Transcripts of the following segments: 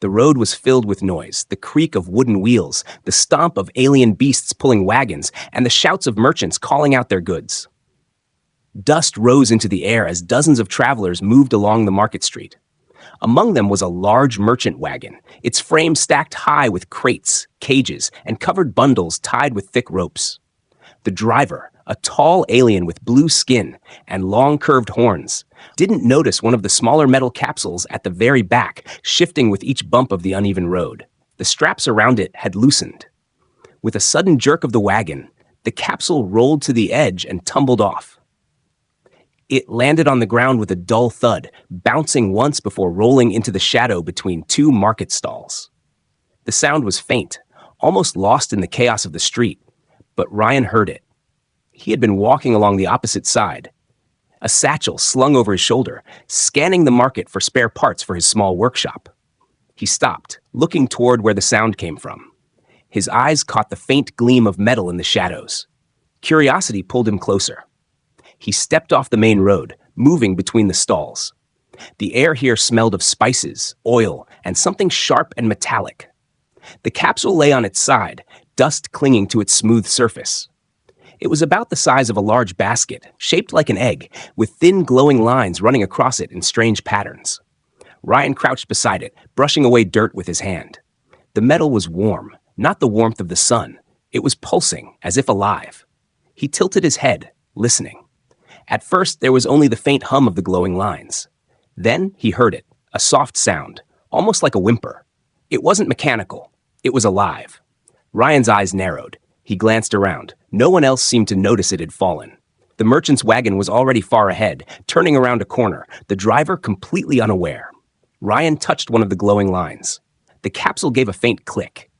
The road was filled with noise, the creak of wooden wheels, the stomp of alien beasts pulling wagons, and the shouts of merchants calling out their goods. Dust rose into the air as dozens of travelers moved along the market street. Among them was a large merchant wagon, its frame stacked high with crates, cages, and covered bundles tied with thick ropes. The driver, a tall alien with blue skin and long curved horns, didn't notice one of the smaller metal capsules at the very back shifting with each bump of the uneven road. The straps around it had loosened. With a sudden jerk of the wagon, the capsule rolled to the edge and tumbled off. It landed on the ground with a dull thud, bouncing once before rolling into the shadow between two market stalls. The sound was faint, almost lost in the chaos of the street, but Ryan heard it. He had been walking along the opposite side, a satchel slung over his shoulder, scanning the market for spare parts for his small workshop. He stopped, looking toward where the sound came from. His eyes caught the faint gleam of metal in the shadows. Curiosity pulled him closer. He stepped off the main road, moving between the stalls. The air here smelled of spices, oil, and something sharp and metallic. The capsule lay on its side, dust clinging to its smooth surface. It was about the size of a large basket, shaped like an egg, with thin glowing lines running across it in strange patterns. Ryan crouched beside it, brushing away dirt with his hand. The metal was warm, not the warmth of the sun. It was pulsing, as if alive. He tilted his head, listening. At first, there was only the faint hum of the glowing lines. Then he heard it, a soft sound, almost like a whimper. It wasn't mechanical. It was alive. Ryan's eyes narrowed. He glanced around. No one else seemed to notice it had fallen. The merchant's wagon was already far ahead, turning around a corner, the driver completely unaware. Ryan touched one of the glowing lines. The capsule gave a faint click.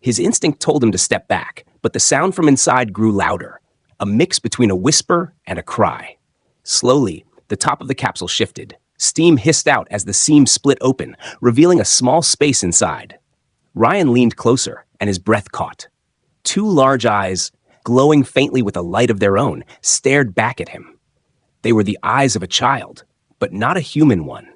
His instinct told him to step back, but the sound from inside grew louder, a mix between a whisper and a cry. Slowly, the top of the capsule shifted. Steam hissed out as the seam split open, revealing a small space inside. Ryan leaned closer, and his breath caught. Two large eyes, glowing faintly with a light of their own, stared back at him. They were the eyes of a child, but not a human one.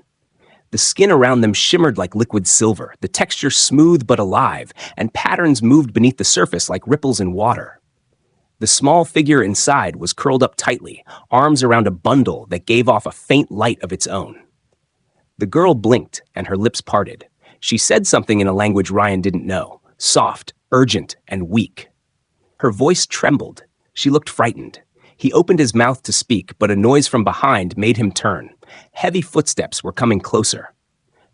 The skin around them shimmered like liquid silver, the texture smooth but alive, and patterns moved beneath the surface like ripples in water. The small figure inside was curled up tightly, arms around a bundle that gave off a faint light of its own. The girl blinked, and her lips parted. She said something in a language Ryan didn't know, soft, urgent, and weak. Her voice trembled. She looked frightened. He opened his mouth to speak, but a noise from behind made him turn. Heavy footsteps were coming closer.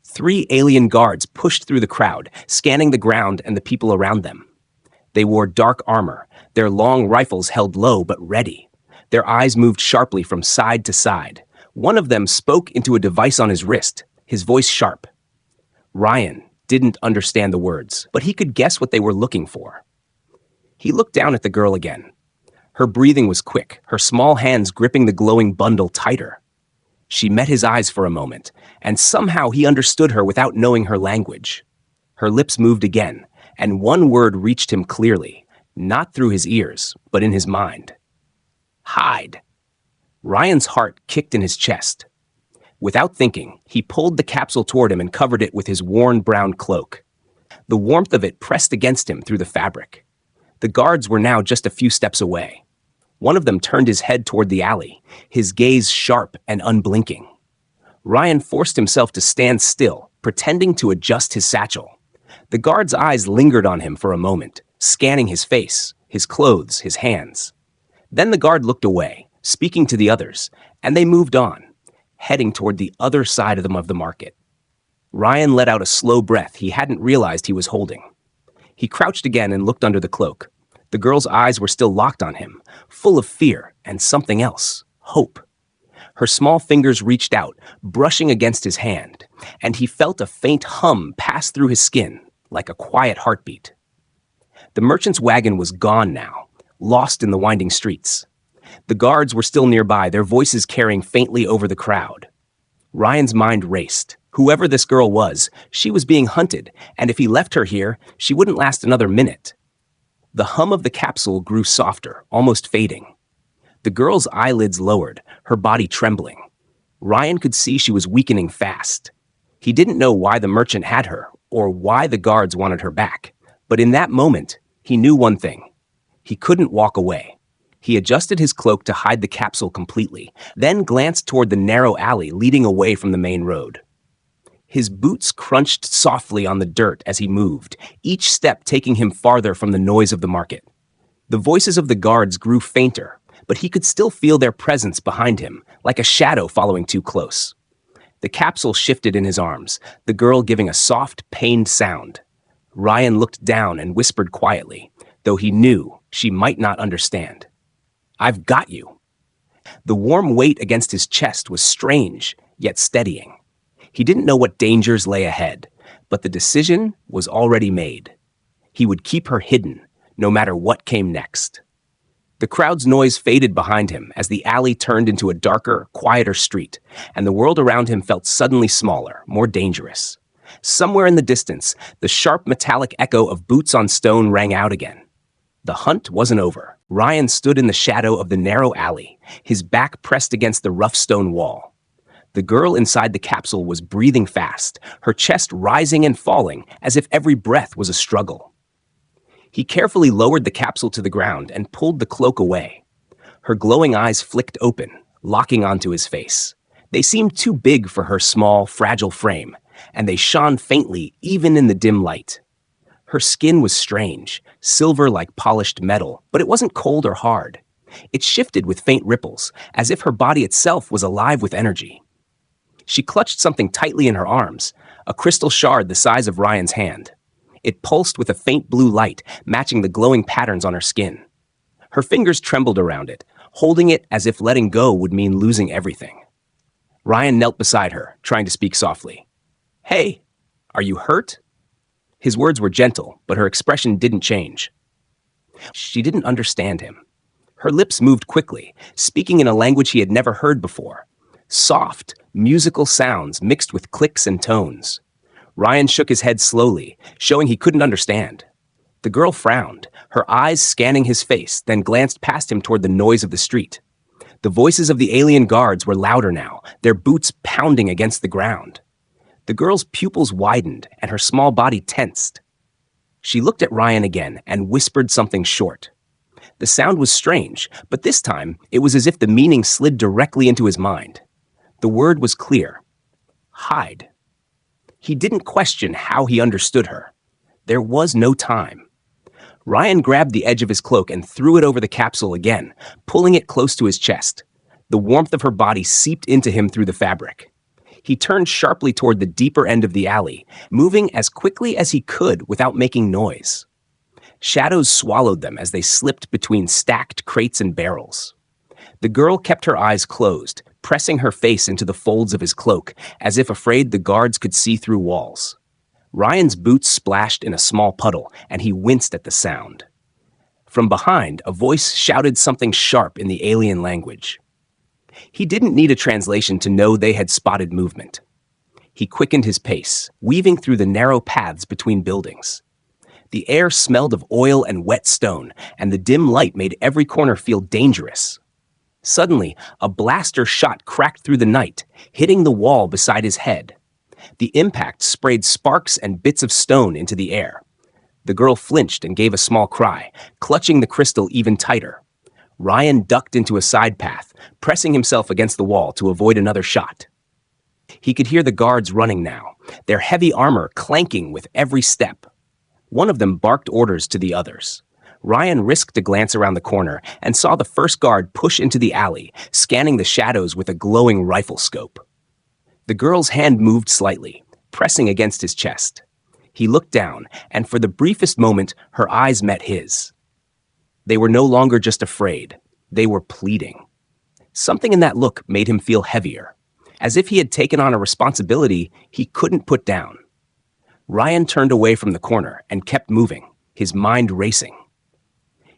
3 alien guards pushed through the crowd, scanning the ground and the people around them. They wore dark armor, their long rifles held low but ready. Their eyes moved sharply from side to side. One of them spoke into a device on his wrist, his voice sharp. Ryan didn't understand the words, but he could guess what they were looking for. He looked down at the girl again. Her breathing was quick, her small hands gripping the glowing bundle tighter. She met his eyes for a moment, and somehow he understood her without knowing her language. Her lips moved again, and one word reached him clearly, not through his ears, but in his mind. Hide. Ryan's heart kicked in his chest. Without thinking, he pulled the capsule toward him and covered it with his worn brown cloak. The warmth of it pressed against him through the fabric. The guards were now just a few steps away. One of them turned his head toward the alley, his gaze sharp and unblinking. Ryan forced himself to stand still, pretending to adjust his satchel. The guard's eyes lingered on him for a moment, scanning his face, his clothes, his hands. Then the guard looked away, speaking to the others, and they moved on, heading toward the other side of the market. Ryan let out a slow breath he hadn't realized he was holding. He crouched again and looked under the cloak. The girl's eyes were still locked on him, full of fear and something else, hope. Her small fingers reached out, brushing against his hand, and he felt a faint hum pass through his skin, like a quiet heartbeat. The merchant's wagon was gone now, lost in the winding streets. The guards were still nearby, their voices carrying faintly over the crowd. Ryan's mind raced. Whoever this girl was, she was being hunted, and if he left her here, she wouldn't last another minute. The hum of the capsule grew softer, almost fading. The girl's eyelids lowered, her body trembling. Ryan could see she was weakening fast. He didn't know why the merchant had her or why the guards wanted her back. But in that moment, he knew one thing. He couldn't walk away. He adjusted his cloak to hide the capsule completely, then glanced toward the narrow alley leading away from the main road. His boots crunched softly on the dirt as he moved, each step taking him farther from the noise of the market. The voices of the guards grew fainter, but he could still feel their presence behind him, like a shadow following too close. The capsule shifted in his arms, the girl giving a soft, pained sound. Ryan looked down and whispered quietly, though he knew she might not understand. "I've got you." The warm weight against his chest was strange, yet steadying. He didn't know what dangers lay ahead, but the decision was already made. He would keep her hidden, no matter what came next. The crowd's noise faded behind him as the alley turned into a darker, quieter street, and the world around him felt suddenly smaller, more dangerous. Somewhere in the distance, the sharp metallic echo of boots on stone rang out again. The hunt wasn't over. Ryan stood in the shadow of the narrow alley, his back pressed against the rough stone wall. The girl inside the capsule was breathing fast, her chest rising and falling as if every breath was a struggle. He carefully lowered the capsule to the ground and pulled the cloak away. Her glowing eyes flicked open, locking onto his face. They seemed too big for her small, fragile frame, and they shone faintly even in the dim light. Her skin was strange, silver like polished metal, but it wasn't cold or hard. It shifted with faint ripples, as if her body itself was alive with energy. She clutched something tightly in her arms, a crystal shard the size of Ryan's hand. It pulsed with a faint blue light, matching the glowing patterns on her skin. Her fingers trembled around it, holding it as if letting go would mean losing everything. Ryan knelt beside her, trying to speak softly. "Hey, are you hurt?" His words were gentle, but her expression didn't change. She didn't understand him. Her lips moved quickly, speaking in a language he had never heard before. Soft, musical sounds mixed with clicks and tones. Ryan shook his head slowly, showing he couldn't understand. The girl frowned, her eyes scanning his face, then glanced past him toward the noise of the street. The voices of the alien guards were louder now, their boots pounding against the ground. The girl's pupils widened, and her small body tensed. She looked at Ryan again and whispered something short. The sound was strange, but this time it was as if the meaning slid directly into his mind. The word was clear. Hide. He didn't question how he understood her. There was no time. Ryan grabbed the edge of his cloak and threw it over the capsule again, pulling it close to his chest. The warmth of her body seeped into him through the fabric. He turned sharply toward the deeper end of the alley, moving as quickly as he could without making noise. Shadows swallowed them as they slipped between stacked crates and barrels. The girl kept her eyes closed, pressing her face into the folds of his cloak, as if afraid the guards could see through walls. Ryan's boots splashed in a small puddle, and he winced at the sound. From behind, a voice shouted something sharp in the alien language. He didn't need a translation to know they had spotted movement. He quickened his pace, weaving through the narrow paths between buildings. The air smelled of oil and wet stone, and the dim light made every corner feel dangerous. Suddenly, a blaster shot cracked through the night, hitting the wall beside his head. The impact sprayed sparks and bits of stone into the air. The girl flinched and gave a small cry, clutching the crystal even tighter. Ryan ducked into a side path, pressing himself against the wall to avoid another shot. He could hear the guards running now, their heavy armor clanking with every step. One of them barked orders to the others. Ryan risked a glance around the corner and saw the first guard push into the alley, scanning the shadows with a glowing rifle scope. The girl's hand moved slightly, pressing against his chest. He looked down, and for the briefest moment, her eyes met his. They were no longer just afraid. They were pleading. Something in that look made him feel heavier, as if he had taken on a responsibility he couldn't put down. Ryan turned away from the corner and kept moving, his mind racing.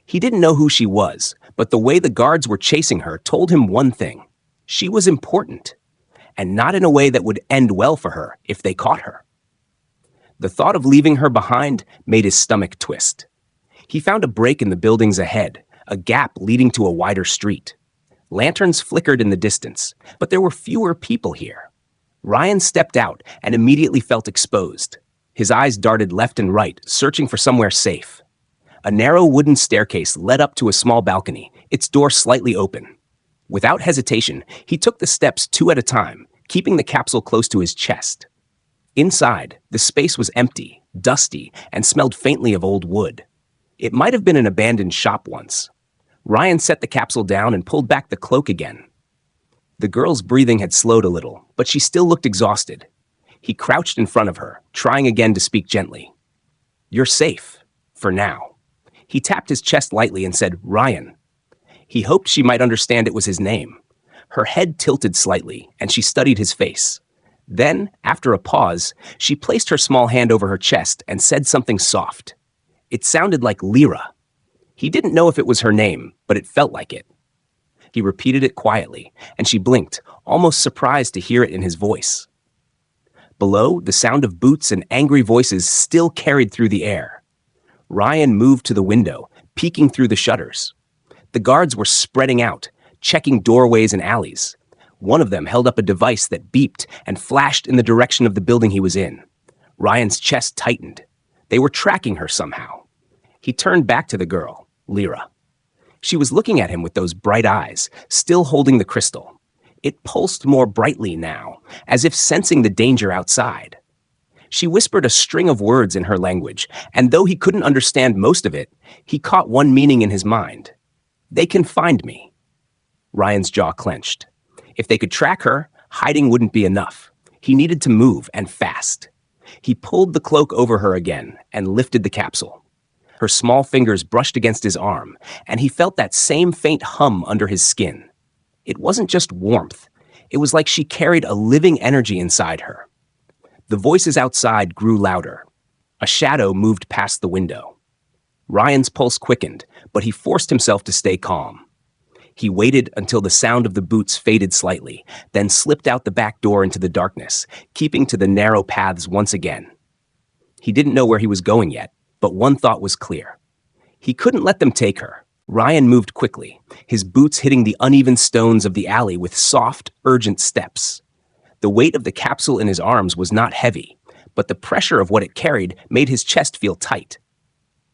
He didn't know who she was, but the way the guards were chasing her told him one thing. She was important, and not in a way that would end well for her if they caught her. The thought of leaving her behind made his stomach twist. He found a break in the buildings ahead, a gap leading to a wider street. Lanterns flickered in the distance, but there were fewer people here. Ryan stepped out and immediately felt exposed. His eyes darted left and right, searching for somewhere safe. A narrow wooden staircase led up to a small balcony, its door slightly open. Without hesitation, he took the steps two at a time, keeping the capsule close to his chest. Inside, the space was empty, dusty, and smelled faintly of old wood. It might have been an abandoned shop once. Ryan set the capsule down and pulled back the cloak again. The girl's breathing had slowed a little, but she still looked exhausted. He crouched in front of her, trying again to speak gently. "You're safe. For now." He tapped his chest lightly and said, "Ryan." He hoped she might understand it was his name. Her head tilted slightly, and she studied his face. Then, after a pause, she placed her small hand over her chest and said something soft. It sounded like Lyra. He didn't know if it was her name, but it felt like it. He repeated it quietly, and she blinked, almost surprised to hear it in his voice. Below, the sound of boots and angry voices still carried through the air. Ryan moved to the window, peeking through the shutters. The guards were spreading out, checking doorways and alleys. One of them held up a device that beeped and flashed in the direction of the building he was in. Ryan's chest tightened. They were tracking her somehow. He turned back to the girl, Lyra. She was looking at him with those bright eyes, still holding the crystal. It pulsed more brightly now, as if sensing the danger outside. She whispered a string of words in her language, and though he couldn't understand most of it, he caught one meaning in his mind. "They can find me." Ryan's jaw clenched. If they could track her, hiding wouldn't be enough. He needed to move, and fast. He pulled the cloak over her again and lifted the capsule. Her small fingers brushed against his arm, and he felt that same faint hum under his skin. It wasn't just warmth. It was like she carried a living energy inside her. The voices outside grew louder. A shadow moved past the window. Ryan's pulse quickened, but he forced himself to stay calm. He waited until the sound of the boots faded slightly, then slipped out the back door into the darkness, keeping to the narrow paths once again. He didn't know where he was going yet, but one thought was clear. He couldn't let them take her. Ryan moved quickly, his boots hitting the uneven stones of the alley with soft, urgent steps. The weight of the capsule in his arms was not heavy, but the pressure of what it carried made his chest feel tight.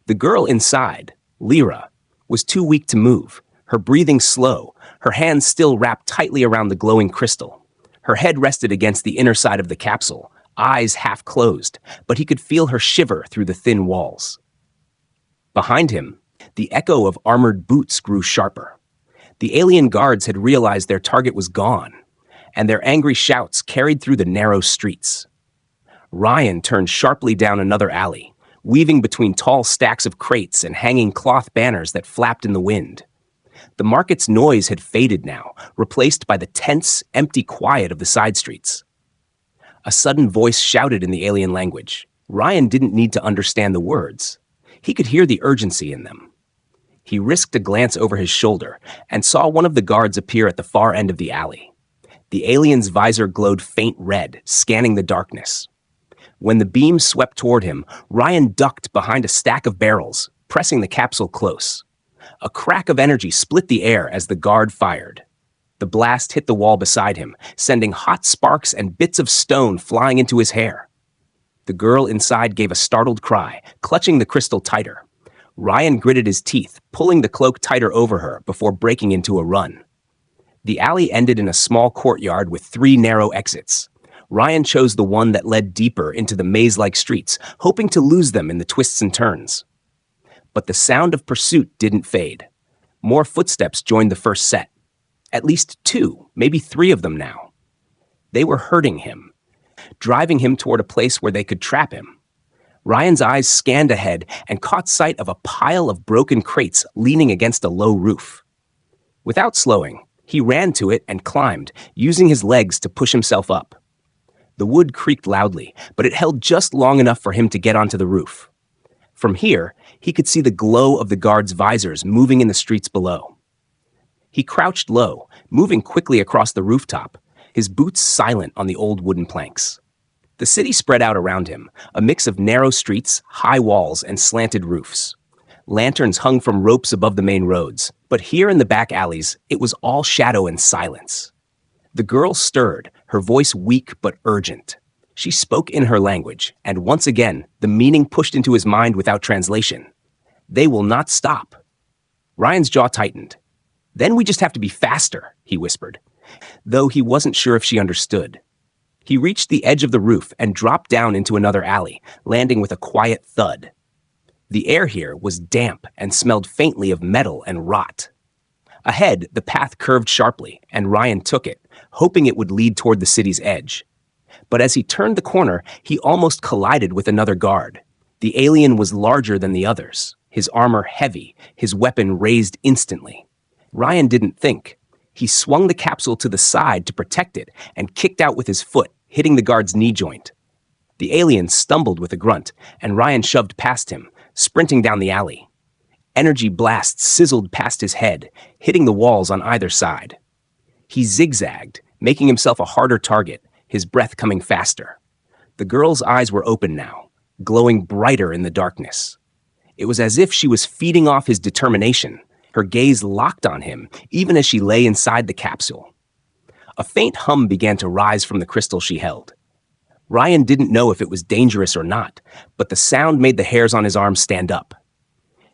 The girl inside, Lyra, was too weak to move, her breathing slow, her hands still wrapped tightly around the glowing crystal. Her head rested against the inner side of the capsule, eyes half closed, but he could feel her shiver through the thin walls. Behind him, the echo of armored boots grew sharper. The alien guards had realized their target was gone, and their angry shouts carried through the narrow streets. Ryan turned sharply down another alley, weaving between tall stacks of crates and hanging cloth banners that flapped in the wind. The market's noise had faded now, replaced by the tense, empty quiet of the side streets. A sudden voice shouted in the alien language. Ryan didn't need to understand the words. He could hear the urgency in them. He risked a glance over his shoulder and saw one of the guards appear at the far end of the alley. The alien's visor glowed faint red, scanning the darkness. When the beam swept toward him, Ryan ducked behind a stack of barrels, pressing the capsule close. A crack of energy split the air as the guard fired. The blast hit the wall beside him, sending hot sparks and bits of stone flying into his hair. The girl inside gave a startled cry, clutching the crystal tighter. Ryan gritted his teeth, pulling the cloak tighter over her before breaking into a run. The alley ended in a small courtyard with 3 narrow exits. Ryan chose the one that led deeper into the maze-like streets, hoping to lose them in the twists and turns. But the sound of pursuit didn't fade. More footsteps joined the first set. At least 2, maybe 3 of them now. They were hurting him, driving him toward a place where they could trap him. Ryan's eyes scanned ahead and caught sight of a pile of broken crates leaning against a low roof. Without slowing, he ran to it and climbed, using his legs to push himself up. The wood creaked loudly, but it held just long enough for him to get onto the roof. From here, he could see the glow of the guards' visors moving in the streets below. He crouched low, moving quickly across the rooftop, his boots silent on the old wooden planks. The city spread out around him, a mix of narrow streets, high walls, and slanted roofs. Lanterns hung from ropes above the main roads, but here in the back alleys, it was all shadow and silence. The girl stirred, her voice weak but urgent. She spoke in her language, and once again, the meaning pushed into his mind without translation. They will not stop. Ryan's jaw tightened. Then we just have to be faster, he whispered, though he wasn't sure if she understood. He reached the edge of the roof and dropped down into another alley, landing with a quiet thud. The air here was damp and smelled faintly of metal and rot. Ahead, the path curved sharply, and Ryan took it, hoping it would lead toward the city's edge. But as he turned the corner, he almost collided with another guard. The alien was larger than the others, his armor heavy, his weapon raised instantly. Ryan didn't think. He swung the capsule to the side to protect it and kicked out with his foot, hitting the guard's knee joint. The alien stumbled with a grunt, and Ryan shoved past him, sprinting down the alley. Energy blasts sizzled past his head, hitting the walls on either side. He zigzagged, making himself a harder target, his breath coming faster. The girl's eyes were open now, glowing brighter in the darkness. It was as if she was feeding off his determination, her gaze locked on him, even as she lay inside the capsule. A faint hum began to rise from the crystal she held. Ryan didn't know if it was dangerous or not, but the sound made the hairs on his arms stand up.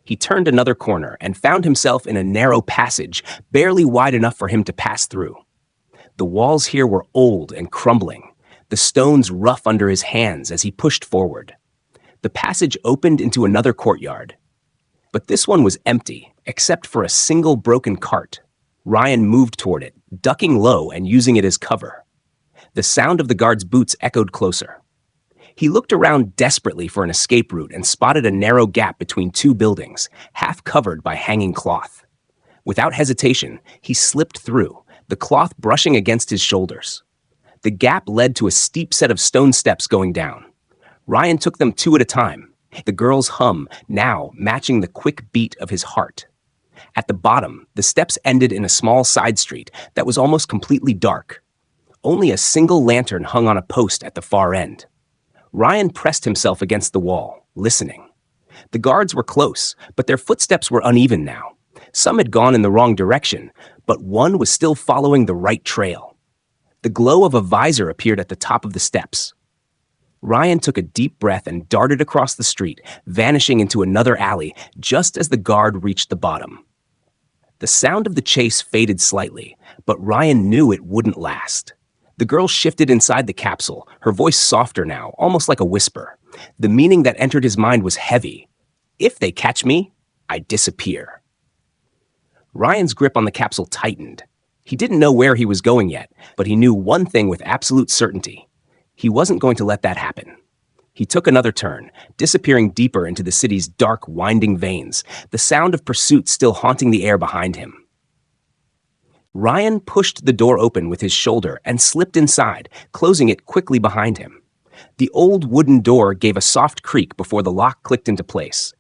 He turned another corner and found himself in a narrow passage, barely wide enough for him to pass through. The walls here were old and crumbling, the stones rough under his hands as he pushed forward. The passage opened into another courtyard. But this one was empty, except for a single broken cart. Ryan moved toward it, ducking low and using it as cover. The sound of the guard's boots echoed closer. He looked around desperately for an escape route and spotted a narrow gap between two buildings, half covered by hanging cloth. Without hesitation, he slipped through, the cloth brushing against his shoulders. The gap led to a steep set of stone steps going down. Ryan took them two at a time, the girl's hum now matching the quick beat of his heart. At the bottom, the steps ended in a small side street that was almost completely dark. Only a single lantern hung on a post at the far end. Ryan pressed himself against the wall, listening. The guards were close, but their footsteps were uneven now. Some had gone in the wrong direction, but one was still following the right trail. The glow of a visor appeared at the top of the steps. Ryan took a deep breath and darted across the street, vanishing into another alley just as the guard reached the bottom. The sound of the chase faded slightly, but Ryan knew it wouldn't last. The girl shifted inside the capsule, her voice softer now, almost like a whisper. The meaning that entered his mind was heavy. If they catch me, I disappear. Ryan's grip on the capsule tightened. He didn't know where he was going yet, but he knew one thing with absolute certainty. He wasn't going to let that happen. He took another turn, disappearing deeper into the city's dark, winding veins, the sound of pursuit still haunting the air behind him. Ryan pushed the door open with his shoulder and slipped inside, closing it quickly behind him. The old wooden door gave a soft creak before the lock clicked into place.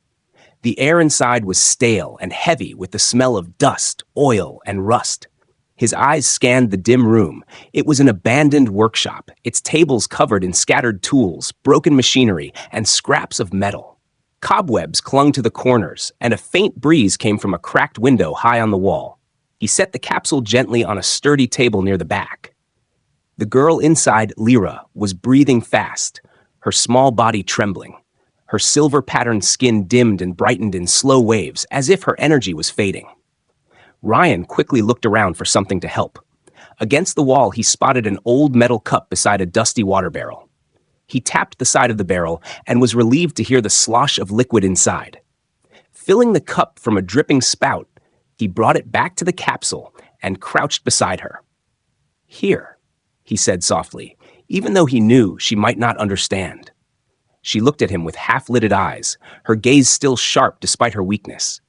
The air inside was stale and heavy with the smell of dust, oil, and rust. His eyes scanned the dim room. It was an abandoned workshop, its tables covered in scattered tools, broken machinery, and scraps of metal. Cobwebs clung to the corners, and a faint breeze came from a cracked window high on the wall. He set the capsule gently on a sturdy table near the back. The girl inside, Lyra, was breathing fast, her small body trembling. Her silver-patterned skin dimmed and brightened in slow waves, as if her energy was fading. Ryan quickly looked around for something to help. Against the wall, he spotted an old metal cup beside a dusty water barrel. He tapped the side of the barrel and was relieved to hear the slosh of liquid inside. Filling the cup from a dripping spout, he brought it back to the capsule and crouched beside her. "Here," he said softly, even though he knew she might not understand. She looked at him with half-lidded eyes, her gaze still sharp despite her weakness.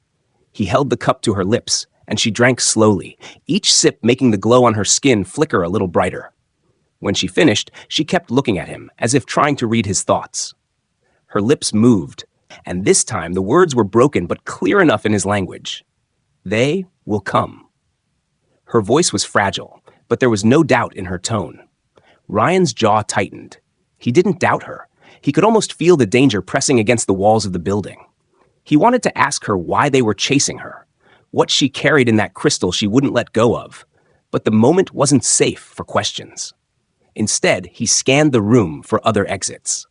He held the cup to her lips, and she drank slowly, each sip making the glow on her skin flicker a little brighter. When she finished, she kept looking at him, as if trying to read his thoughts. Her lips moved, and this time the words were broken but clear enough in his language. "They will come." Her voice was fragile, but there was no doubt in her tone. Ryan's jaw tightened. He didn't doubt her. He could almost feel the danger pressing against the walls of the building. He wanted to ask her why they were chasing her, what she carried in that crystal she wouldn't let go of, but the moment wasn't safe for questions. Instead, he scanned the room for other exits.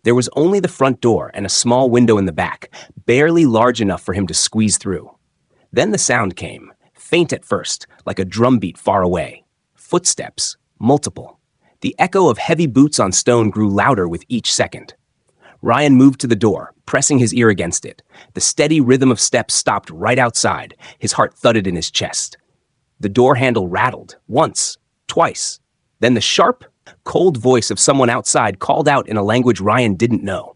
There was only the front door and a small window in the back, barely large enough for him to squeeze through. Then the sound came, faint at first, like a drumbeat far away. Footsteps, multiple. The echo of heavy boots on stone grew louder with each second. Ryan moved to the door, pressing his ear against it. The steady rhythm of steps stopped right outside. His heart thudded in his chest. The door handle rattled, once, twice. Then the sharp, cold voice of someone outside called out in a language Ryan didn't know.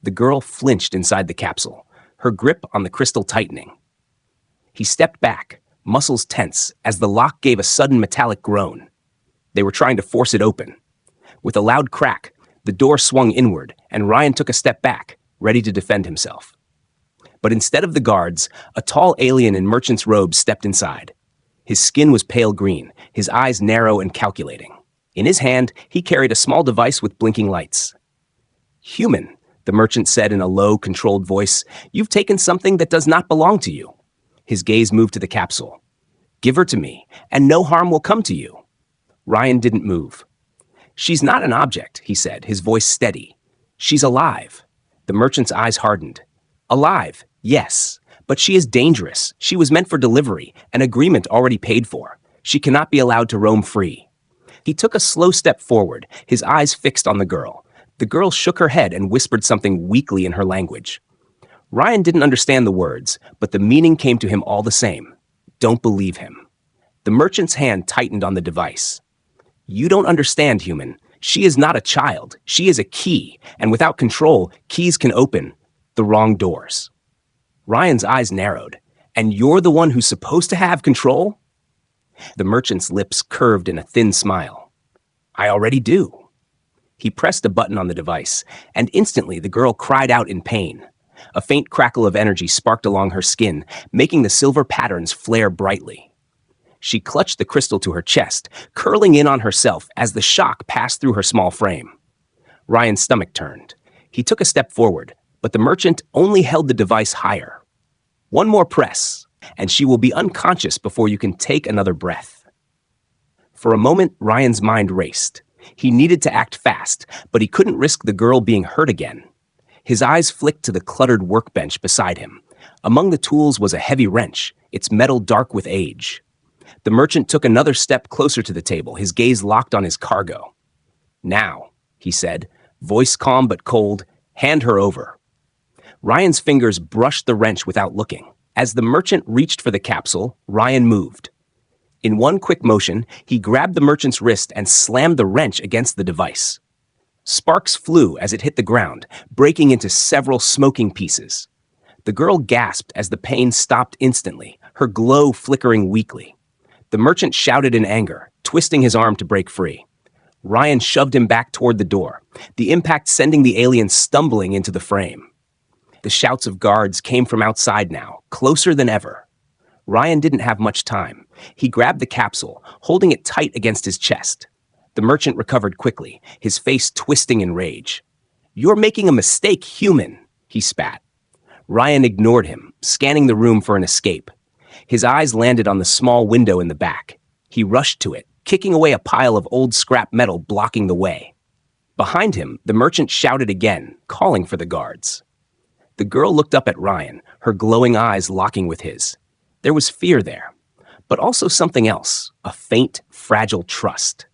The girl flinched inside the capsule, her grip on the crystal tightening. He stepped back, muscles tense, as the lock gave a sudden metallic groan. They were trying to force it open. With a loud crack, the door swung inward, and Ryan took a step back, ready to defend himself. But instead of the guards, a tall alien in merchant's robes stepped inside. His skin was pale green, his eyes narrow and calculating. In his hand, he carried a small device with blinking lights. "Human," the merchant said in a low, controlled voice, "you've taken something that does not belong to you." His gaze moved to the capsule. "Give her to me, and no harm will come to you." Ryan didn't move. "She's not an object," he said, his voice steady. "She's alive." The merchant's eyes hardened. "Alive, yes, but she is dangerous. She was meant for delivery, an agreement already paid for. She cannot be allowed to roam free." He took a slow step forward, his eyes fixed on the girl. The girl shook her head and whispered something weakly in her language. Ryan didn't understand the words, but the meaning came to him all the same. Don't believe him. The merchant's hand tightened on the device. "You don't understand, human. She is not a child. She is a key, and without control, keys can open the wrong doors." Ryan's eyes narrowed. "And you're the one who's supposed to have control?" The merchant's lips curved in a thin smile. "I already do." He pressed a button on the device, and instantly the girl cried out in pain. A faint crackle of energy sparked along her skin, making the silver patterns flare brightly. She clutched the crystal to her chest, curling in on herself as the shock passed through her small frame. Ryan's stomach turned. He took a step forward, but the merchant only held the device higher. "One more press, and she will be unconscious before you can take another breath." For a moment, Ryan's mind raced. He needed to act fast, but he couldn't risk the girl being hurt again. His eyes flicked to the cluttered workbench beside him. Among the tools was a heavy wrench, its metal dark with age. The merchant took another step closer to the table, his gaze locked on his cargo. "Now," he said, voice calm but cold, "hand her over." Ryan's fingers brushed the wrench without looking. As the merchant reached for the capsule, Ryan moved. In one quick motion, he grabbed the merchant's wrist and slammed the wrench against the device. Sparks flew as it hit the ground, breaking into several smoking pieces. The girl gasped as the pain stopped instantly, her glow flickering weakly. The merchant shouted in anger, twisting his arm to break free. Ryan shoved him back toward the door, the impact sending the alien stumbling into the frame. The shouts of guards came from outside now, closer than ever. Ryan didn't have much time. He grabbed the capsule, holding it tight against his chest. The merchant recovered quickly, his face twisting in rage. "You're making a mistake, human," he spat. Ryan ignored him, scanning the room for an escape. His eyes landed on the small window in the back. He rushed to it, kicking away a pile of old scrap metal blocking the way. Behind him, the merchant shouted again, calling for the guards. The girl looked up at Ryan, her glowing eyes locking with his. There was fear there, but also something else, a faint, fragile trust.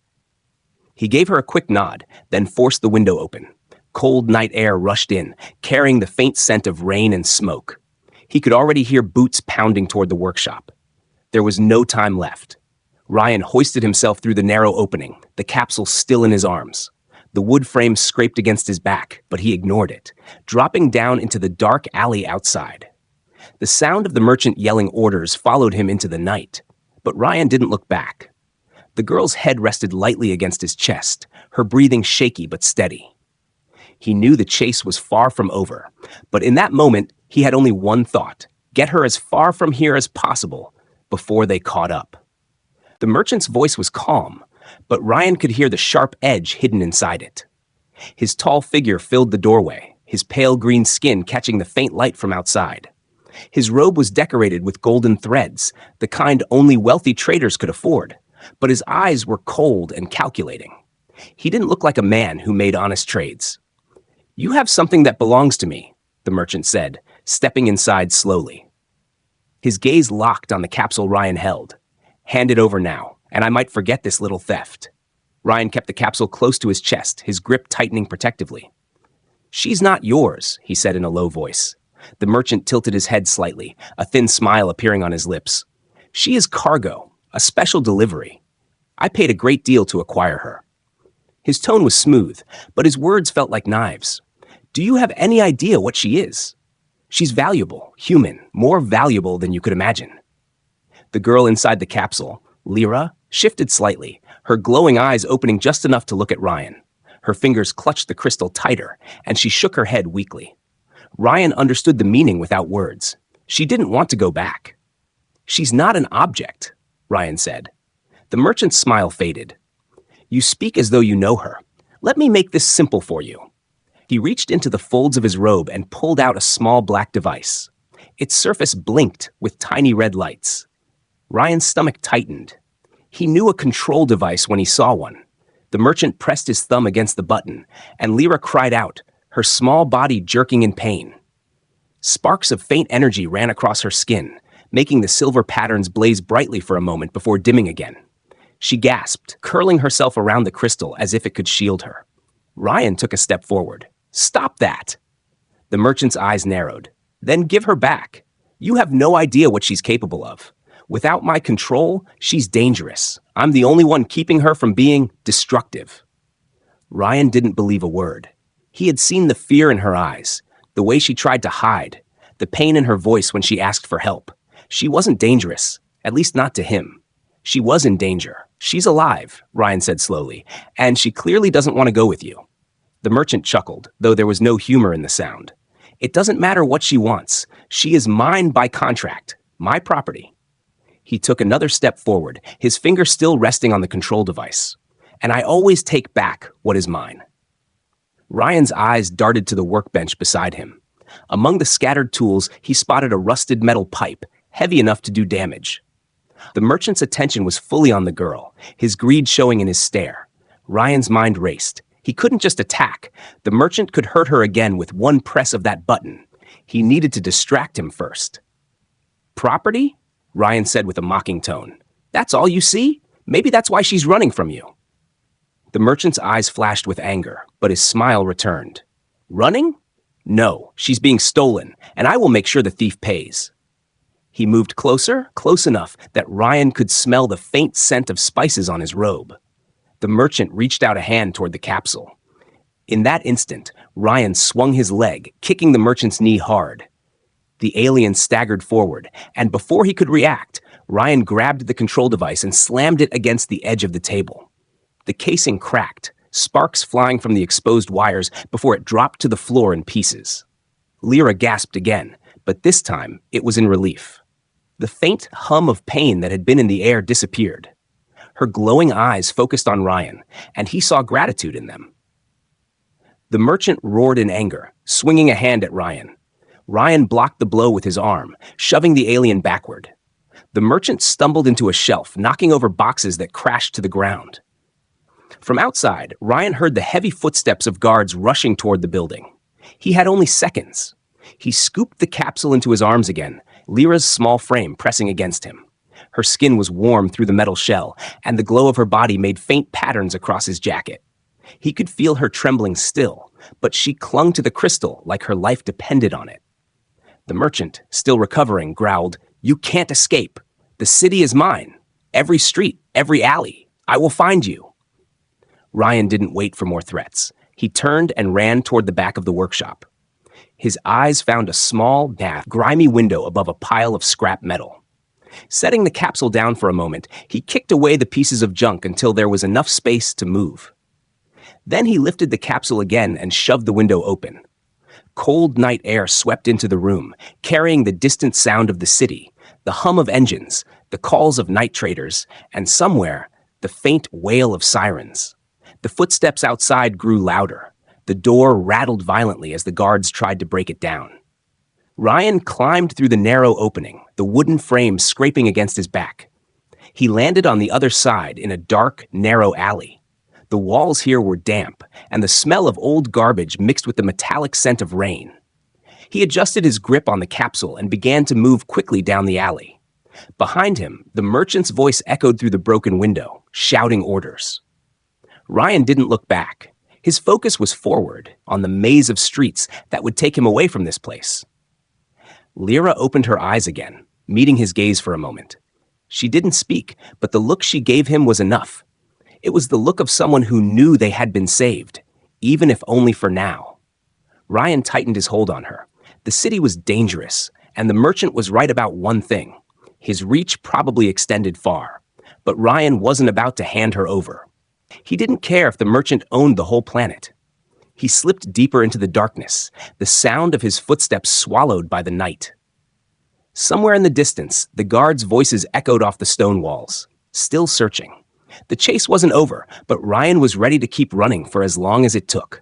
He gave her a quick nod, then forced the window open. Cold night air rushed in, carrying the faint scent of rain and smoke. He could already hear boots pounding toward the workshop. There was no time left. Ryan hoisted himself through the narrow opening, the capsule still in his arms. The wood frame scraped against his back, but he ignored it, dropping down into the dark alley outside. The sound of the merchant yelling orders followed him into the night, but Ryan didn't look back. The girl's head rested lightly against his chest, her breathing shaky but steady. He knew the chase was far from over, but in that moment, he had only one thought: get her as far from here as possible before they caught up. The merchant's voice was calm, but Ryan could hear the sharp edge hidden inside it. His tall figure filled the doorway, his pale green skin catching the faint light from outside. His robe was decorated with golden threads, the kind only wealthy traders could afford. but his eyes were cold and calculating. He didn't look like a man who made honest trades. "You have something that belongs to me," the merchant said, stepping inside slowly. His gaze locked on the capsule Ryan held. "Hand it over now, and I might forget this little theft." Ryan kept the capsule close to his chest, his grip tightening protectively. "She's not yours," he said in a low voice. The merchant tilted his head slightly, a thin smile appearing on his lips. "She is cargo, a special delivery. I paid a great deal to acquire her." His tone was smooth, but his words felt like knives. "Do you have any idea what she is? She's valuable, human, more valuable than you could imagine." The girl inside the capsule, Lyra, shifted slightly, her glowing eyes opening just enough to look at Ryan. Her fingers clutched the crystal tighter, and she shook her head weakly. Ryan understood the meaning without words. She didn't want to go back. "She's not an object," Ryan said. The merchant's smile faded. "You speak as though you know her. Let me make this simple for you." He reached into the folds of his robe and pulled out a small black device. Its surface blinked with tiny red lights. Ryan's stomach tightened. He knew a control device when he saw one. The merchant pressed his thumb against the button, and Lyra cried out, her small body jerking in pain. Sparks of faint energy ran across her skin, making the silver patterns blaze brightly for a moment before dimming again. She gasped, curling herself around the crystal as if it could shield her. Ryan took a step forward. "Stop that!" The merchant's eyes narrowed. "Then give her back. You have no idea what she's capable of. Without my control, she's dangerous. I'm the only one keeping her from being destructive." Ryan didn't believe a word. He had seen the fear in her eyes, the way she tried to hide, the pain in her voice when she asked for help. She wasn't dangerous, at least not to him. She was in danger. "She's alive," Ryan said slowly, "and she clearly doesn't want to go with you." The merchant chuckled, though there was no humor in the sound. "It doesn't matter what she wants. She is mine by contract, my property." He took another step forward, his finger still resting on the control device. "And I always take back what is mine." Ryan's eyes darted to the workbench beside him. Among the scattered tools, he spotted a rusted metal pipe, heavy enough to do damage. The merchant's attention was fully on the girl, his greed showing in his stare. Ryan's mind raced. He couldn't just attack. The merchant could hurt her again with one press of that button. He needed to distract him first. "Property?" Ryan said with a mocking tone. "That's all you see? Maybe that's why she's running from you." The merchant's eyes flashed with anger, but his smile returned. "Running? No, she's being stolen, and I will make sure the thief pays." He moved closer, close enough that Ryan could smell the faint scent of spices on his robe. The merchant reached out a hand toward the capsule. In that instant, Ryan swung his leg, kicking the merchant's knee hard. The alien staggered forward, and before he could react, Ryan grabbed the control device and slammed it against the edge of the table. The casing cracked, sparks flying from the exposed wires before it dropped to the floor in pieces. Lyra gasped again, but this time it was in relief. The faint hum of pain that had been in the air disappeared. Her glowing eyes focused on Ryan, and he saw gratitude in them. The merchant roared in anger, swinging a hand at Ryan. Ryan blocked the blow with his arm, shoving the alien backward. The merchant stumbled into a shelf, knocking over boxes that crashed to the ground. From outside, Ryan heard the heavy footsteps of guards rushing toward the building. He had only seconds. He scooped the capsule into his arms again, Lyra's small frame pressing against him. Her skin was warm through the metal shell, and the glow of her body made faint patterns across his jacket. He could feel her trembling still, but she clung to the crystal like her life depended on it. The merchant, still recovering, growled, "You can't escape. The city is mine. Every street, every alley. I will find you." Ryan didn't wait for more threats. He turned and ran toward the back of the workshop. His eyes found a small, grimy window above a pile of scrap metal. Setting the capsule down for a moment, he kicked away the pieces of junk until there was enough space to move. Then he lifted the capsule again and shoved the window open. Cold night air swept into the room, carrying the distant sound of the city, the hum of engines, the calls of night traders, and somewhere, the faint wail of sirens. The footsteps outside grew louder. The door rattled violently as the guards tried to break it down. Ryan climbed through the narrow opening, the wooden frame scraping against his back. He landed on the other side in a dark, narrow alley. The walls here were damp, and the smell of old garbage mixed with the metallic scent of rain. He adjusted his grip on the capsule and began to move quickly down the alley. Behind him, the merchant's voice echoed through the broken window, shouting orders. Ryan didn't look back. His focus was forward, on the maze of streets that would take him away from this place. Lyra opened her eyes again, meeting his gaze for a moment. She didn't speak, but the look she gave him was enough. It was the look of someone who knew they had been saved, even if only for now. Ryan tightened his hold on her. The city was dangerous, and the merchant was right about one thing. His reach probably extended far, but Ryan wasn't about to hand her over. He didn't care if the merchant owned the whole planet. He slipped deeper into the darkness, the sound of his footsteps swallowed by the night. Somewhere in the distance, the guards' voices echoed off the stone walls, still searching. The chase wasn't over, but Ryan was ready to keep running for as long as it took.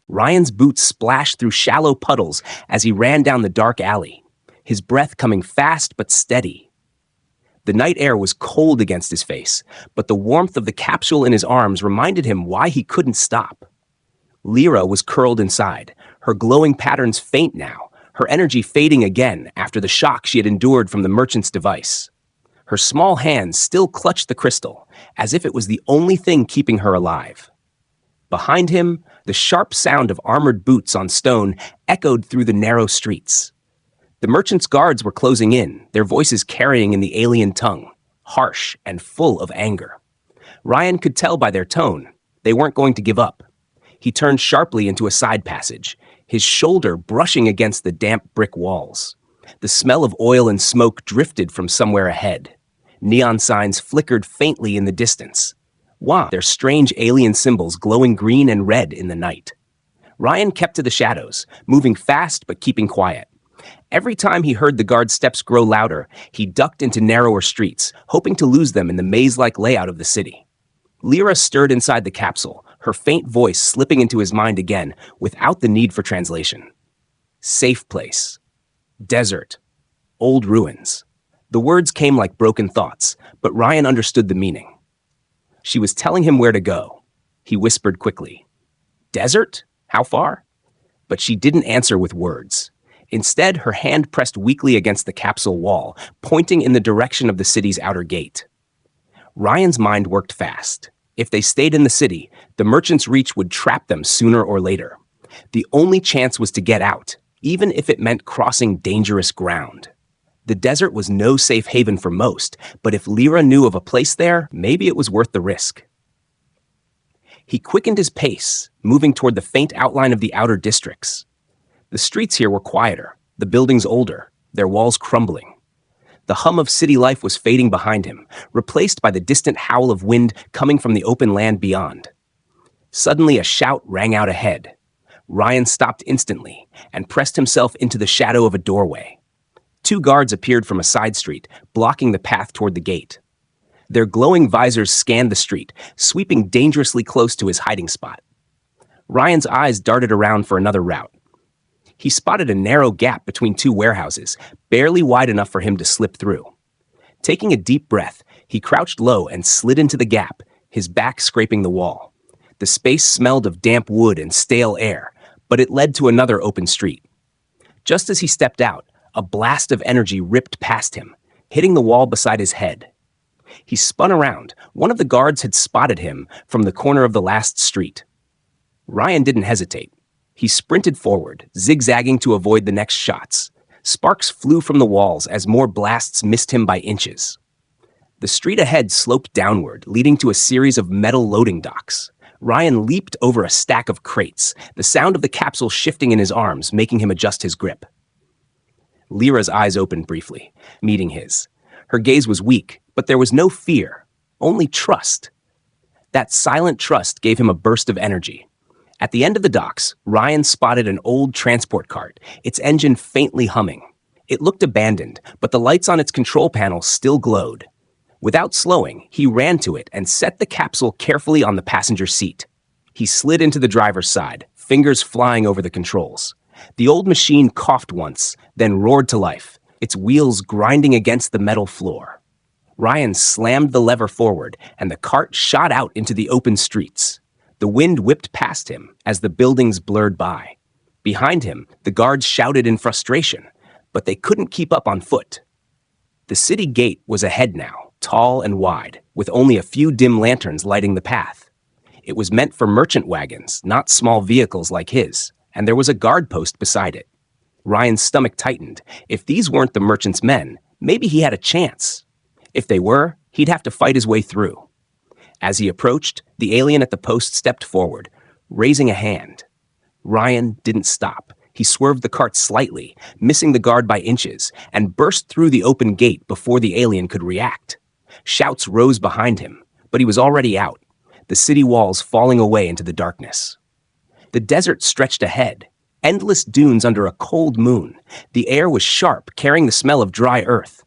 Ryan's boots splashed through shallow puddles as he ran down the dark alley, his breath coming fast but steady. The night air was cold against his face, but the warmth of the capsule in his arms reminded him why he couldn't stop. Lyra was curled inside, her glowing patterns faint now, her energy fading again after the shock she had endured from the merchant's device. Her small hands still clutched the crystal, as if it was the only thing keeping her alive. Behind him, the sharp sound of armored boots on stone echoed through the narrow streets. The merchant's guards were closing in, their voices carrying in the alien tongue, harsh and full of anger. Ryan could tell by their tone, they weren't going to give up. He turned sharply into a side passage, his shoulder brushing against the damp brick walls. The smell of oil and smoke drifted from somewhere ahead. Neon signs flickered faintly in the distance. Wow, their strange alien symbols glowing green and red in the night. Ryan kept to the shadows, moving fast but keeping quiet. Every time he heard the guard's steps grow louder, he ducked into narrower streets, hoping to lose them in the maze-like layout of the city. Lyra stirred inside the capsule, her faint voice slipping into his mind again without the need for translation. Safe place. Desert. Old ruins. The words came like broken thoughts, but Ryan understood the meaning. She was telling him where to go. He whispered quickly. Desert? How far? But she didn't answer with words. Instead, her hand pressed weakly against the capsule wall, pointing in the direction of the city's outer gate. Ryan's mind worked fast. If they stayed in the city, the merchant's reach would trap them sooner or later. The only chance was to get out, even if it meant crossing dangerous ground. The desert was no safe haven for most, but if Lyra knew of a place there, maybe it was worth the risk. He quickened his pace, moving toward the faint outline of the outer districts. The streets here were quieter, the buildings older, their walls crumbling. The hum of city life was fading behind him, replaced by the distant howl of wind coming from the open land beyond. Suddenly a shout rang out ahead. Ryan stopped instantly and pressed himself into the shadow of a doorway. Two guards appeared from a side street, blocking the path toward the gate. Their glowing visors scanned the street, sweeping dangerously close to his hiding spot. Ryan's eyes darted around for another route. He spotted a narrow gap between two warehouses, barely wide enough for him to slip through. Taking a deep breath, he crouched low and slid into the gap, his back scraping the wall. The space smelled of damp wood and stale air, but it led to another open street. Just as he stepped out, a blast of energy ripped past him, hitting the wall beside his head. He spun around. One of the guards had spotted him from the corner of the last street. Ryan didn't hesitate. He sprinted forward, zigzagging to avoid the next shots. Sparks flew from the walls as more blasts missed him by inches. The street ahead sloped downward, leading to a series of metal loading docks. Ryan leaped over a stack of crates, the sound of the capsule shifting in his arms, making him adjust his grip. Lyra's eyes opened briefly, meeting his. Her gaze was weak, but there was no fear, only trust. That silent trust gave him a burst of energy. At the end of the docks, Ryan spotted an old transport cart, its engine faintly humming. It looked abandoned, but the lights on its control panel still glowed. Without slowing, he ran to it and set the capsule carefully on the passenger seat. He slid into the driver's side, fingers flying over the controls. The old machine coughed once, then roared to life, its wheels grinding against the metal floor. Ryan slammed the lever forward, and the cart shot out into the open streets. The wind whipped past him as the buildings blurred by. Behind him, the guards shouted in frustration, but they couldn't keep up on foot. The city gate was ahead now, tall and wide, with only a few dim lanterns lighting the path. It was meant for merchant wagons, not small vehicles like his, and there was a guard post beside it. Ryan's stomach tightened. If these weren't the merchant's men, maybe he had a chance. If they were, he'd have to fight his way through. As he approached, the alien at the post stepped forward, raising a hand. Ryan didn't stop. He swerved the cart slightly, missing the guard by inches, and burst through the open gate before the alien could react. Shouts rose behind him, but he was already out, the city walls falling away into the darkness. The desert stretched ahead, endless dunes under a cold moon. The air was sharp, carrying the smell of dry earth.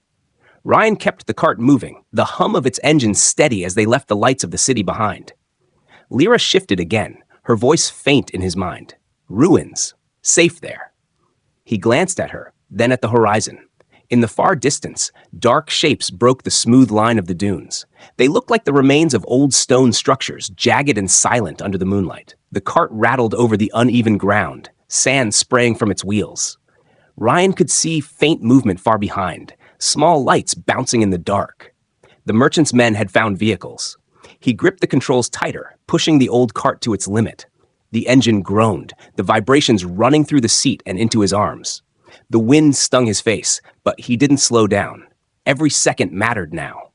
Ryan kept the cart moving, the hum of its engine steady as they left the lights of the city behind. Lyra shifted again, her voice faint in his mind. Ruins. Safe there. He glanced at her, then at the horizon. In the far distance, dark shapes broke the smooth line of the dunes. They looked like the remains of old stone structures, jagged and silent under the moonlight. The cart rattled over the uneven ground, sand spraying from its wheels. Ryan could see faint movement far behind, small lights bouncing in the dark. The merchant's men had found vehicles. He gripped the controls tighter, pushing the old cart to its limit. The engine groaned, the vibrations running through the seat and into his arms. The wind stung his face, but he didn't slow down. Every second mattered now.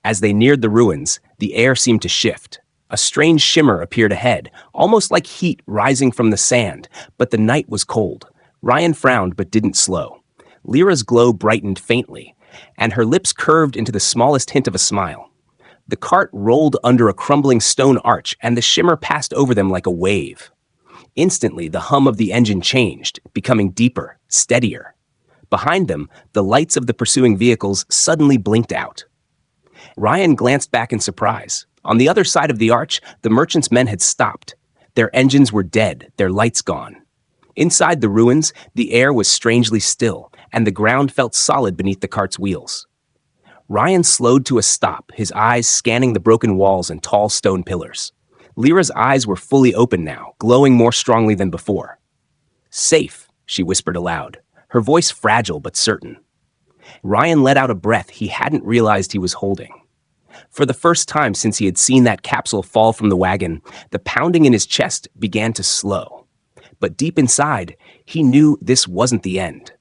As they neared the ruins, the air seemed to shift. A strange shimmer appeared ahead, almost like heat rising from the sand, but the night was cold. Ryan frowned but didn't slow. Lyra's glow brightened faintly, and her lips curved into the smallest hint of a smile. The cart rolled under a crumbling stone arch, and the shimmer passed over them like a wave. Instantly, the hum of the engine changed, becoming deeper, steadier. Behind them, the lights of the pursuing vehicles suddenly blinked out. Ryan glanced back in surprise. On the other side of the arch, the merchant's men had stopped. Their engines were dead, their lights gone. Inside the ruins, the air was strangely still, and the ground felt solid beneath the cart's wheels. Ryan slowed to a stop, his eyes scanning the broken walls and tall stone pillars. Lyra's eyes were fully open now, glowing more strongly than before. "Safe," she whispered aloud, her voice fragile but certain. Ryan let out a breath he hadn't realized he was holding. For the first time since he had seen that capsule fall from the wagon, the pounding in his chest began to slow. But deep inside, he knew this wasn't the end.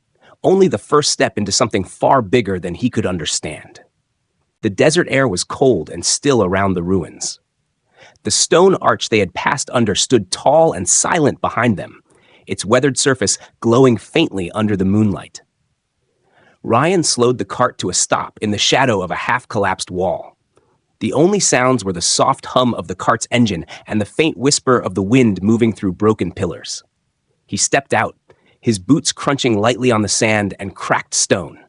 Only the first step into something far bigger than he could understand. The desert air was cold and still around the ruins. The stone arch they had passed under stood tall and silent behind them, its weathered surface glowing faintly under the moonlight. Ryan slowed the cart to a stop in the shadow of a half-collapsed wall. The only sounds were the soft hum of the cart's engine and the faint whisper of the wind moving through broken pillars. He stepped out, his boots crunching lightly on the sand and cracked stone.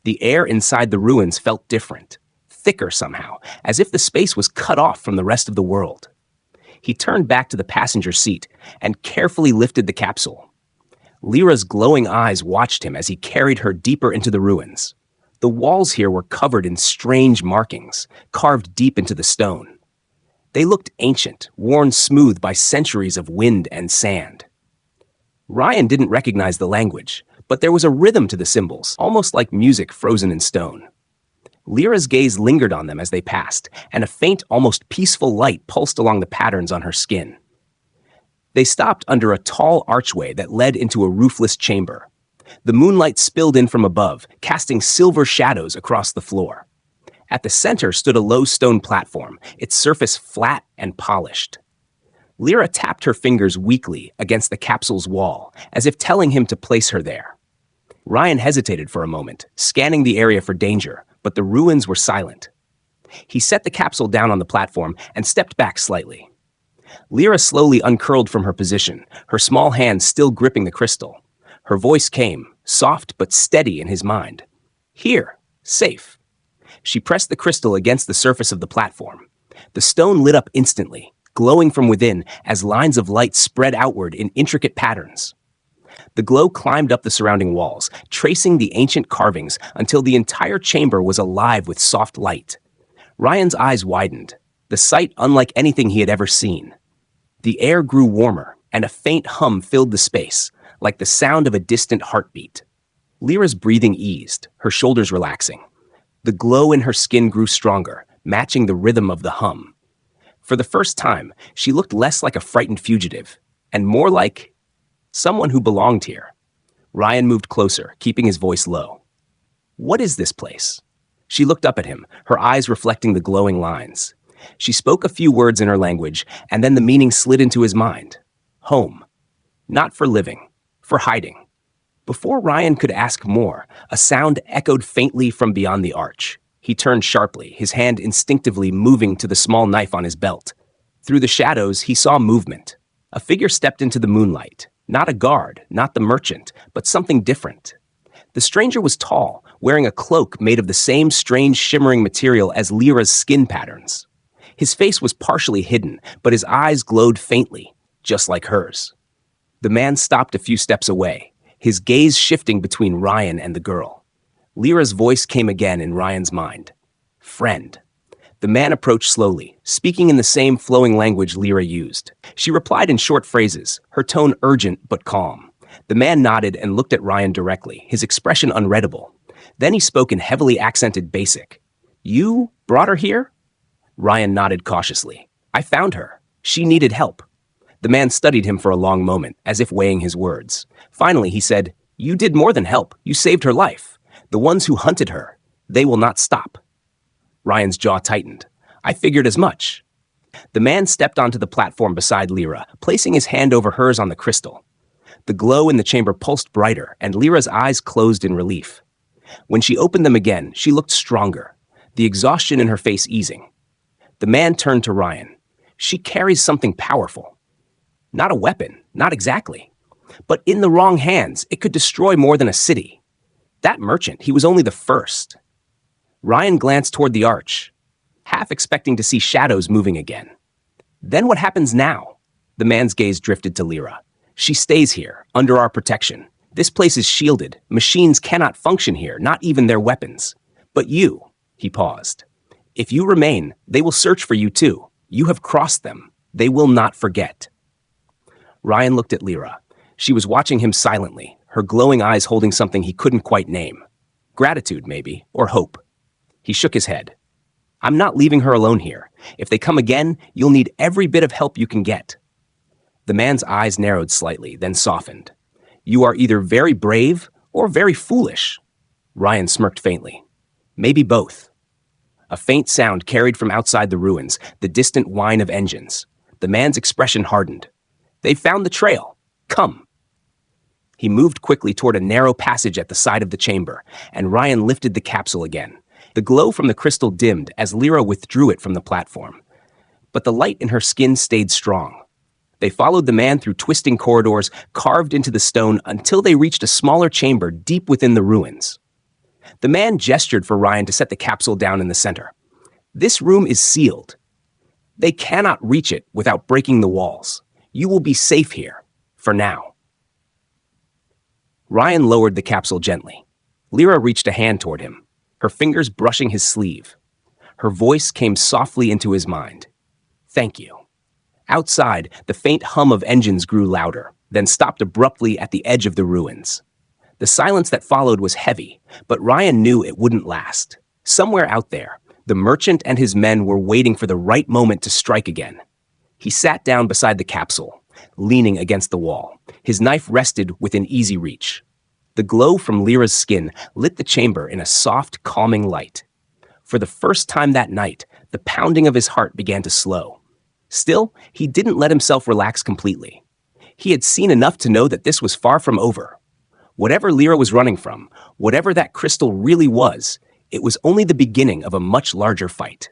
The air inside the ruins felt different, thicker somehow, as if the space was cut off from the rest of the world. He turned back to the passenger seat and carefully lifted the capsule. Lyra's glowing eyes watched him as he carried her deeper into the ruins. The walls here were covered in strange markings, carved deep into the stone. They looked ancient, worn smooth by centuries of wind and sand. Ryan didn't recognize the language, but there was a rhythm to the symbols, almost like music frozen in stone. Lyra's gaze lingered on them as they passed, and a faint, almost peaceful light pulsed along the patterns on her skin. They stopped under a tall archway that led into a roofless chamber. The moonlight spilled in from above, casting silver shadows across the floor. At the center stood a low stone platform, its surface flat and polished. Lyra tapped her fingers weakly against the capsule's wall, as if telling him to place her there. Ryan hesitated for a moment, scanning the area for danger, but the ruins were silent. He set the capsule down on the platform and stepped back slightly. Lyra slowly uncurled from her position, her small hand still gripping the crystal. Her voice came, soft but steady in his mind. "Here, safe." She pressed the crystal against the surface of the platform. The stone lit up instantly, glowing from within as lines of light spread outward in intricate patterns. The glow climbed up the surrounding walls, tracing the ancient carvings until the entire chamber was alive with soft light. Ryan's eyes widened, the sight unlike anything he had ever seen. The air grew warmer, and a faint hum filled the space, like the sound of a distant heartbeat. Lyra's breathing eased, her shoulders relaxing. The glow in her skin grew stronger, matching the rhythm of the hum. For the first time, she looked less like a frightened fugitive, and more like someone who belonged here. Ryan moved closer, keeping his voice low. "What is this place?" She looked up at him, her eyes reflecting the glowing lines. She spoke a few words in her language, and then the meaning slid into his mind. Home. Not for living, for hiding. Before Ryan could ask more, a sound echoed faintly from beyond the arch. He turned sharply, his hand instinctively moving to the small knife on his belt. Through the shadows, he saw movement. A figure stepped into the moonlight. Not a guard, not the merchant, but something different. The stranger was tall, wearing a cloak made of the same strange shimmering material as Lyra's skin patterns. His face was partially hidden, but his eyes glowed faintly, just like hers. The man stopped a few steps away, his gaze shifting between Ryan and the girl. Lyra's voice came again in Ryan's mind. Friend. The man approached slowly, speaking in the same flowing language Lyra used. She replied in short phrases, her tone urgent but calm. The man nodded and looked at Ryan directly, his expression unreadable. Then he spoke in heavily accented Basic. "You brought her here?" Ryan nodded cautiously. "I found her. She needed help." The man studied him for a long moment, as if weighing his words. Finally, he said, "You did more than help. You saved her life. The ones who hunted her, they will not stop." Ryan's jaw tightened. "I figured as much." The man stepped onto the platform beside Lyra, placing his hand over hers on the crystal. The glow in the chamber pulsed brighter, and Lyra's eyes closed in relief. When she opened them again, she looked stronger, the exhaustion in her face easing. The man turned to Ryan. "She carries something powerful. Not a weapon, not exactly. But in the wrong hands, it could destroy more than a city. That merchant, he was only the first." Ryan glanced toward the arch, half expecting to see shadows moving again. "Then what happens now?" The man's gaze drifted to Lyra. "She stays here, under our protection. This place is shielded. Machines cannot function here, not even their weapons. But you," he paused. "If you remain, they will search for you too. You have crossed them. They will not forget." Ryan looked at Lyra. She was watching him silently, her glowing eyes holding something he couldn't quite name. Gratitude, maybe, or hope. He shook his head. "I'm not leaving her alone here. If they come again, you'll need every bit of help you can get." The man's eyes narrowed slightly, then softened. "You are either very brave or very foolish." Ryan smirked faintly. "Maybe both." A faint sound carried from outside the ruins, the distant whine of engines. The man's expression hardened. "They've found the trail. Come." He moved quickly toward a narrow passage at the side of the chamber, and Ryan lifted the capsule again. The glow from the crystal dimmed as Lyra withdrew it from the platform. But the light in her skin stayed strong. They followed the man through twisting corridors carved into the stone until they reached a smaller chamber deep within the ruins. The man gestured for Ryan to set the capsule down in the center. "This room is sealed. They cannot reach it without breaking the walls. You will be safe here, for now." Ryan lowered the capsule gently. Lyra reached a hand toward him, her fingers brushing his sleeve. Her voice came softly into his mind. "Thank you." Outside, the faint hum of engines grew louder, then stopped abruptly at the edge of the ruins. The silence that followed was heavy, but Ryan knew it wouldn't last. Somewhere out there, the merchant and his men were waiting for the right moment to strike again. He sat down beside the capsule, leaning against the wall. His knife rested within easy reach. The glow from Lyra's skin lit the chamber in a soft, calming light. For the first time that night, the pounding of his heart began to slow. Still, he didn't let himself relax completely. He had seen enough to know that this was far from over. Whatever Lyra was running from, whatever that crystal really was, it was only the beginning of a much larger fight.